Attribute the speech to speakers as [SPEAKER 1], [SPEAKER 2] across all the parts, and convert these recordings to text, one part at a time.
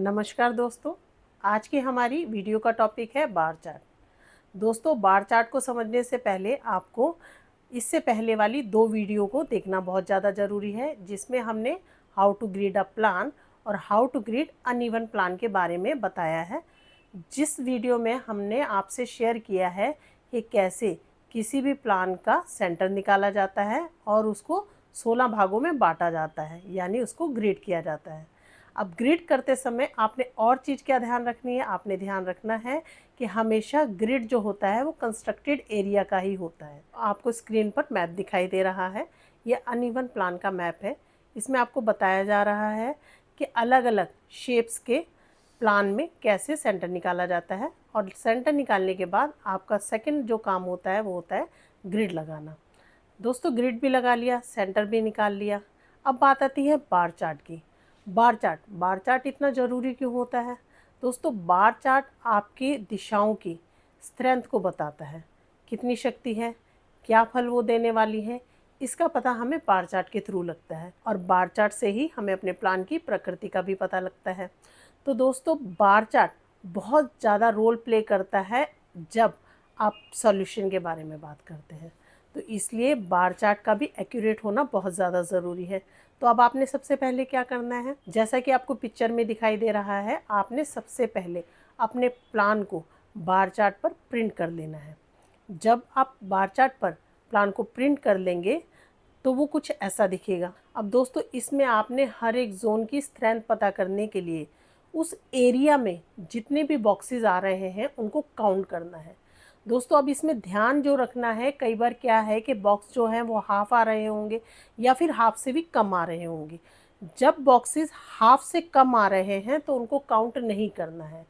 [SPEAKER 1] नमस्कार दोस्तों। आज की हमारी वीडियो का टॉपिक है बार चार्ट। दोस्तों, बार चार्ट को समझने से पहले आपको इससे पहले वाली 2 वीडियो को देखना बहुत ज़्यादा ज़रूरी है, जिसमें हमने how to grid a plan और how to grid uneven plan के बारे में बताया है। जिस वीडियो में हमने आपसे शेयर किया है कि कैसे किसी भी प्लान का सेंटर निकाला जाता है और उसको 16 भागों में बांटा जाता है, यानी उसको ग्रिड किया जाता है। अब ग्रिड करते समय आपने और चीज़ क्या ध्यान रखनी है? आपने ध्यान रखना है कि हमेशा ग्रिड जो होता है वो कंस्ट्रक्टेड एरिया का ही होता है। आपको स्क्रीन पर मैप दिखाई दे रहा है, ये अनइवन प्लान का मैप है। इसमें आपको बताया जा रहा है कि अलग अलग शेप्स के प्लान में कैसे सेंटर निकाला जाता है, और सेंटर निकालने के बाद आपका सेकंड जो काम होता है वो होता है ग्रिड लगाना। दोस्तों, ग्रिड भी लगा लिया, सेंटर भी निकाल लिया। अब बात आती है बार चार्ट की। बार चार्ट इतना ज़रूरी क्यों होता है? दोस्तों, बार चार्ट आपकी दिशाओं की स्ट्रेंथ को बताता है, कितनी शक्ति है, क्या फल वो देने वाली है, इसका पता हमें बार चार्ट के थ्रू लगता है। और बार चार्ट से ही हमें अपने प्लान की प्रकृति का भी पता लगता है। तो दोस्तों, बार चार्ट बहुत ज़्यादा रोल प्ले करता है जब आप सॉल्यूशन के बारे में बात करते हैं। तो इसलिए बार चार्ट का भी एक्यूरेट होना बहुत ज़्यादा ज़रूरी है। तो अब आपने सबसे पहले क्या करना है, जैसा कि आपको पिक्चर में दिखाई दे रहा है, आपने सबसे पहले अपने प्लान को बार चार्ट पर प्रिंट कर लेना है। जब आप बार चार्ट पर प्लान को प्रिंट कर लेंगे तो वो कुछ ऐसा दिखेगा। अब दोस्तों, इसमें आपने हर एक जोन की स्ट्रेंथ पता करने के लिए उस एरिया में जितने भी बॉक्सेस आ रहे हैं उनको काउंट करना है। दोस्तों, अब इसमें ध्यान जो रखना है, कई बार क्या है कि बॉक्स जो हैं वो हाफ आ रहे होंगे या फिर हाफ से भी कम आ रहे होंगे। जब बॉक्सेस हाफ से कम आ रहे हैं तो उनको काउंट नहीं करना है,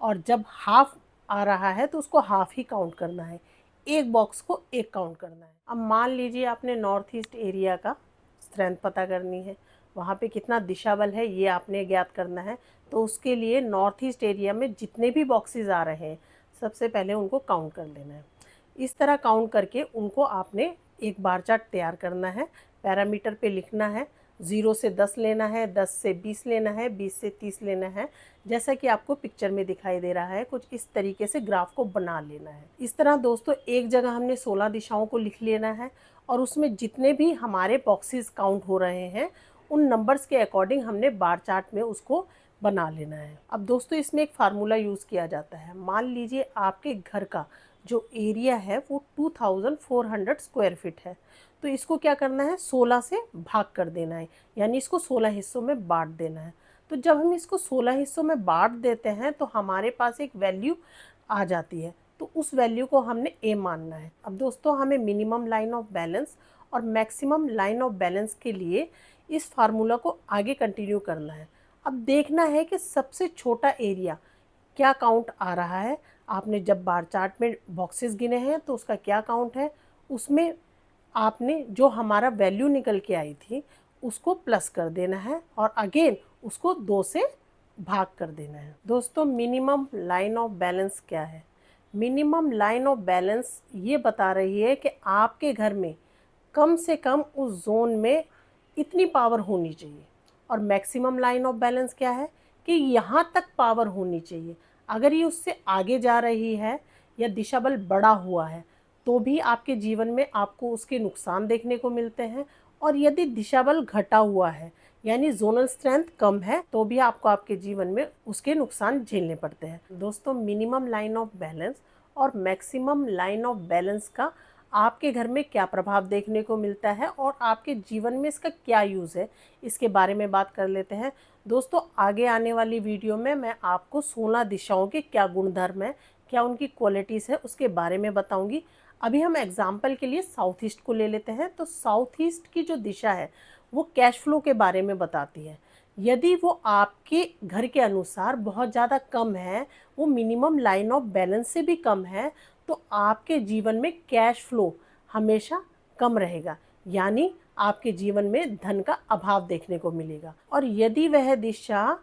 [SPEAKER 1] और जब हाफ आ रहा है तो उसको हाफ ही काउंट करना है, एक बॉक्स को एक काउंट करना है। अब मान लीजिए आपने नॉर्थ ईस्ट एरिया का स्ट्रेंथ पता करनी है, वहाँ पे कितना दिशा बल है ये आपने ज्ञात करना है। तो उसके लिए नॉर्थ ईस्ट एरिया में जितने भी बॉक्सेस आ रहे हैं सबसे पहले उनको काउंट कर लेना है। इस तरह काउंट करके उनको आपने एक बार चार्ट तैयार करना है। पैरामीटर पे लिखना है, 0 से 10 लेना है, 10 से 20 लेना है, 20 से 30 लेना है। जैसा कि आपको पिक्चर में दिखाई दे रहा है, कुछ इस तरीके से ग्राफ को बना लेना है। इस तरह दोस्तों, एक जगह हमने 16 दिशाओं को लिख लेना है, और उसमें जितने भी हमारे बॉक्सेस काउंट हो रहे हैं उन नंबर्स के अकॉर्डिंग हमने बार चार्ट में उसको बना लेना है। अब दोस्तों, इसमें एक फार्मूला यूज़ किया जाता है। मान लीजिए आपके घर का जो एरिया है वो 2400 स्क्वायर फीट है, तो इसको क्या करना है, 16 से भाग कर देना है, यानी इसको 16 हिस्सों में बांट देना है। तो जब हम इसको 16 हिस्सों में बांट देते हैं तो हमारे पास एक वैल्यू आ जाती है, तो उस वैल्यू को हमने ए मानना है। अब दोस्तों, हमें मिनिमम लाइन ऑफ बैलेंस और मैक्सिमम लाइन ऑफ बैलेंस के लिए इस फार्मूला को आगे कंटिन्यू करना है। अब देखना है कि सबसे छोटा एरिया क्या काउंट आ रहा है। आपने जब बार चार्ट में बॉक्सेस गिने हैं तो उसका क्या काउंट है, उसमें आपने जो हमारा वैल्यू निकल के आई थी उसको प्लस कर देना है, और अगेन उसको 2 से भाग कर देना है। दोस्तों, मिनिमम लाइन ऑफ बैलेंस क्या है? मिनिमम लाइन ऑफ बैलेंस ये बता रही है कि आपके घर में कम से कम उस जोन में इतनी पावर होनी चाहिए। और मैक्सिमम लाइन ऑफ बैलेंस क्या है कि यहाँ तक पावर होनी चाहिए। अगर ये उससे आगे जा रही है या दिशा बल बढ़ा हुआ है तो भी आपके जीवन में आपको उसके नुकसान देखने को मिलते हैं, और यदि दिशा बल घटा हुआ है यानी जोनल स्ट्रेंथ कम है तो भी आपको आपके जीवन में उसके नुकसान झेलने पड़ते हैं। दोस्तों, मिनिमम लाइन ऑफ बैलेंस और मैक्सिमम लाइन ऑफ बैलेंस का आपके घर में क्या प्रभाव देखने को मिलता है और आपके जीवन में इसका क्या यूज़ है, इसके बारे में बात कर लेते हैं। दोस्तों, आगे आने वाली वीडियो में मैं आपको 16 दिशाओं के क्या गुणधर्म है, क्या उनकी क्वालिटीज़ है, उसके बारे में बताऊंगी। अभी हम एग्जाम्पल के लिए साउथ ईस्ट को ले लेते हैं। तो साउथ ईस्ट की जो दिशा है वो कैश फ्लो के बारे में बताती है। यदि वो आपके घर के अनुसार बहुत ज़्यादा कम है, वो मिनिमम लाइन ऑफ बैलेंस से भी कम है, तो आपके जीवन में कैश फ्लो हमेशा कम रहेगा, यानी आपके जीवन में धन का अभाव देखने को मिलेगा। और यदि वह दिशा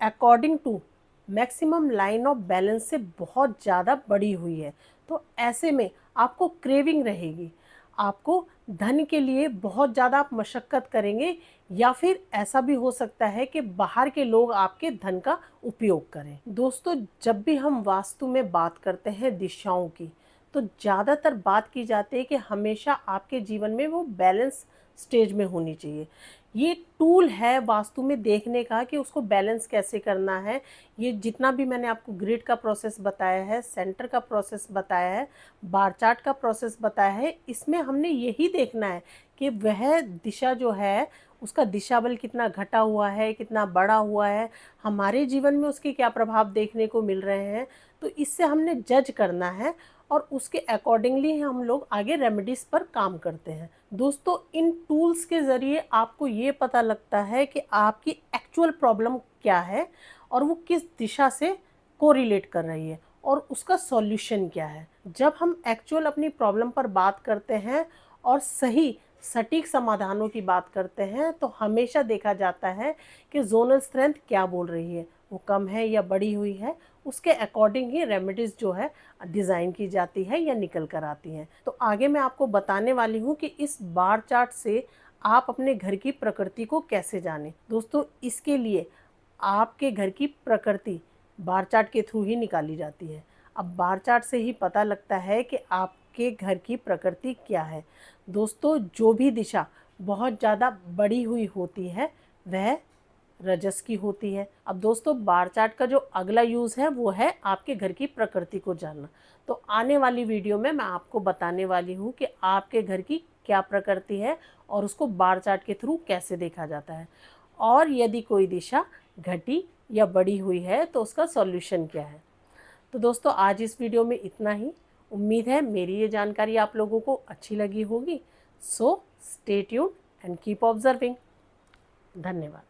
[SPEAKER 1] according to maximum line of balance से बहुत ज़्यादा बड़ी हुई है तो ऐसे में आपको क्रेविंग रहेगी, आपको धन के लिए बहुत ज़्यादा आप मशक्क़त करेंगे, या फिर ऐसा भी हो सकता है कि बाहर के लोग आपके धन का उपयोग करें। दोस्तों, जब भी हम वास्तु में बात करते हैं दिशाओं की, तो ज़्यादातर बात की जाती है कि हमेशा आपके जीवन में वो बैलेंस स्टेज में होनी चाहिए। ये टूल है वास्तु में देखने का कि उसको बैलेंस कैसे करना है। ये जितना भी मैंने आपको ग्रिड का प्रोसेस बताया है, सेंटर का प्रोसेस बताया है, बार चार्ट का प्रोसेस बताया है, इसमें हमने यही देखना है कि वह दिशा जो है उसका दिशा बल कितना घटा हुआ है, कितना बढ़ा हुआ है, हमारे जीवन में उसके क्या प्रभाव देखने को मिल रहे हैं। तो इससे हमने जज करना है और उसके अकॉर्डिंगली हम लोग आगे रेमेडीज़ पर काम करते हैं। दोस्तों, इन टूल्स के ज़रिए आपको ये पता लगता है कि आपकी एक्चुअल प्रॉब्लम क्या है और वो किस दिशा से कोरिलेट कर रही है और उसका सॉल्यूशन क्या है। जब हम एक्चुअल अपनी प्रॉब्लम पर बात करते हैं और सही सटीक समाधानों की बात करते हैं, तो हमेशा देखा जाता है कि ज़ोनल स्ट्रेंथ क्या बोल रही है, वो कम है या बढ़ी हुई है, उसके अकॉर्डिंग ही रेमेडीज़ जो है डिज़ाइन की जाती है या निकल कर आती हैं। तो आगे मैं आपको बताने वाली हूँ कि इस बार चार्ट से आप अपने घर की प्रकृति को कैसे जानें। दोस्तों, इसके लिए आपके घर की प्रकृति बार चार्ट के थ्रू ही निकाली जाती है। अब बार चार्ट से ही पता लगता है कि आपके घर की प्रकृति क्या है। दोस्तों, जो भी दिशा बहुत ज़्यादा बढ़ी हुई होती है वह रजस की होती है। अब दोस्तों, बार चार्ट का जो अगला यूज़ है वो है आपके घर की प्रकृति को जानना। तो आने वाली वीडियो में मैं आपको बताने वाली हूँ कि आपके घर की क्या प्रकृति है और उसको बार चार्ट के थ्रू कैसे देखा जाता है, और यदि कोई दिशा घटी या बढ़ी हुई है तो उसका सॉल्यूशन क्या है। तो दोस्तों, आज इस वीडियो में इतना ही। उम्मीद है मेरी ये जानकारी आप लोगों को अच्छी लगी होगी। So stay tuned and keep observing. धन्यवाद।